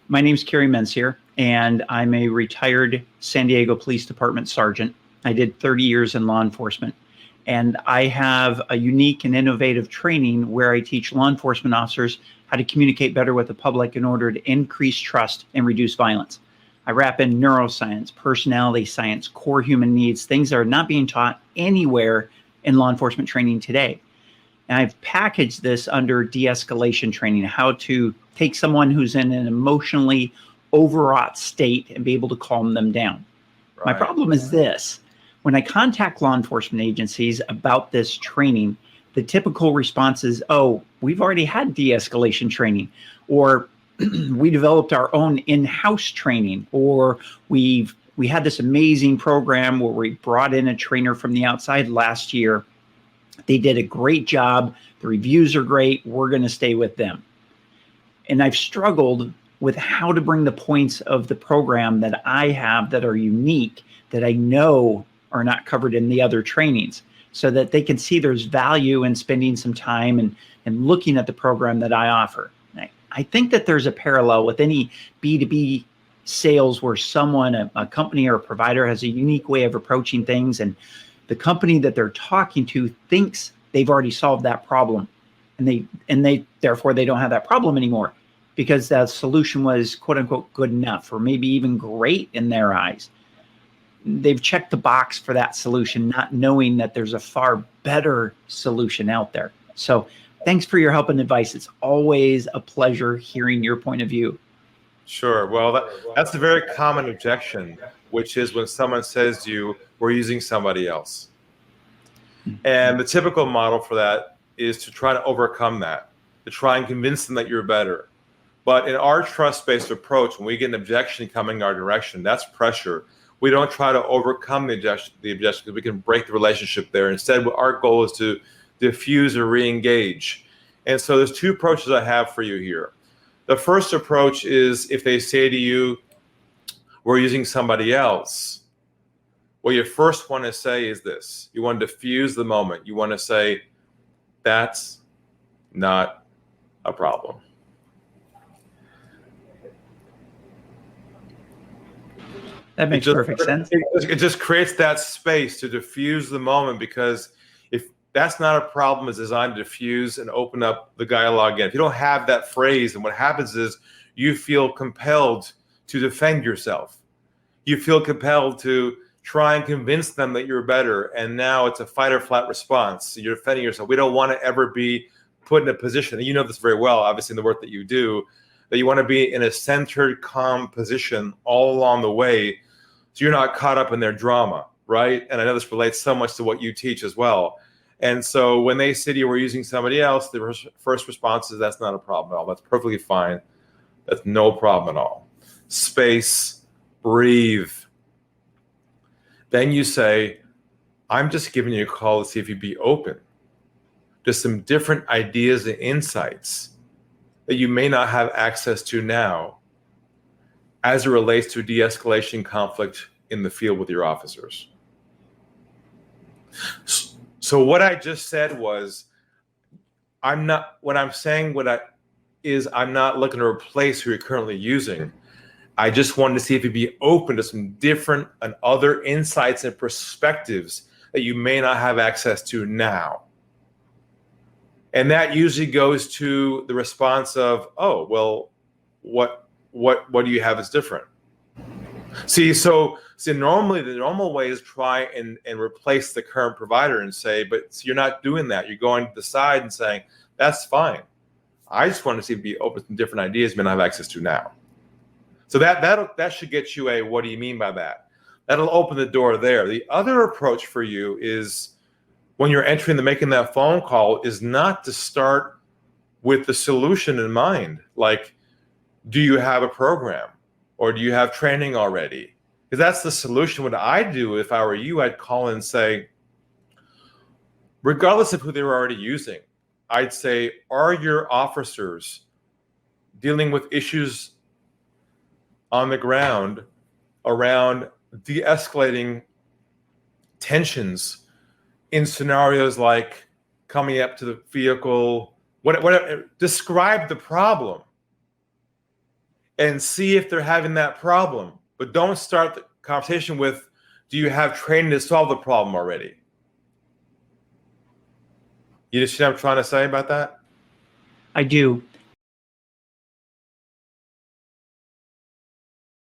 My name's 𝗘𝗹𝗀𝗿, and I'm a retired San Diego Police Department sergeant. I did 30 years in law enforcement, and I have a unique and innovative training where I teach law enforcement officers how to communicate better with the public in order to increase trust and reduce violence. I wrap in neuroscience, personality science, core human needs, things that are not being taught anywhere in law enforcement training today. And I've packaged this under de-escalation training, how to take someone who's in an emotionally overwrought state and be able to calm them down. Right. My problem is this. When I contact law enforcement agencies about this training, the typical response is, oh, we've already had de-escalation training, or we developed our own in-house training, or we had this amazing program where we brought in a trainer from the outside last year. They did a great job. The reviews are great. We're going to stay with them. And I've struggled with how to bring the points of the program that I have that are unique, that I know are not covered in the other trainings, so that they can see there's value in spending some time and looking at the program that I offer. I think that there's a parallel with any B2B sales where someone, a company or a provider, has a unique way of approaching things, and the company that they're talking to thinks they've already solved that problem, and they therefore they don't have that problem anymore because that solution was quote unquote good enough, or maybe even great in their eyes. They've checked the box for that solution, not knowing that there's a far better solution out there. So thanks for your help and advice. It's always a pleasure hearing your point of view. Sure. Well, that's a very common objection, which is when someone says to you, we're using somebody else. And the typical model for that is to try to overcome that, to try and convince them that you're better. But in our trust-based approach, when we get an objection coming our direction, that's pressure. We don't try to overcome the objection because we can break the relationship there. Instead, our goal is to diffuse or re-engage. And so there's two approaches I have for you here. The first approach is if they say to you, we're using somebody else, what you first want to say is this. You want to diffuse the moment. You want to say, that's not a problem. That makes perfect sense. It just creates that space to diffuse the moment, because if that's not a problem is designed to diffuse and open up the dialogue again. If you don't have that phrase, and what happens is you feel compelled to defend yourself. You feel compelled to try and convince them that you're better. And now it's a fight or flight response. You're defending yourself. We don't want to ever be put in a position, and you know this very well, obviously, in the work that you do, that you want to be in a centered, calm position all along the way, so you're not caught up in their drama, right? And I know this relates so much to what you teach as well. And so when they say to you, we're using somebody else, the first response is, that's not a problem at all. That's perfectly fine. That's no problem at all. Space, breathe. Then you say, I'm just giving you a call to see if you'd be open to some different ideas and insights that you may not have access to now as it relates to de-escalation conflict in the field with your officers. So what I just said was, I'm not looking to replace who you're currently using. I just wanted to see if you'd be open to some different and other insights and perspectives that you may not have access to now. And that usually goes to the response of, oh, well, what do you have is different? See, normally the normal way is try and replace the current provider and say, but so you're not doing that. You're going to the side and saying, that's fine. I just want to see if you'd be open to different ideas you may not have access to now. So that should get you a, what do you mean by that? That'll open the door there. The other approach for you is, when you're making that phone call, is not to start with the solution in mind. Like, do you have a program, or do you have training already? Because that's the solution. What I'd do if I were you, I'd call and say, regardless of who they were already using, I'd say, are your officers dealing with issues on the ground around de-escalating tensions in scenarios like coming up to the vehicle, whatever, describe the problem. and see if they're having that problem. But don't start the conversation with, do you have training to solve the problem already? You just see what I'm trying to say about that? I do.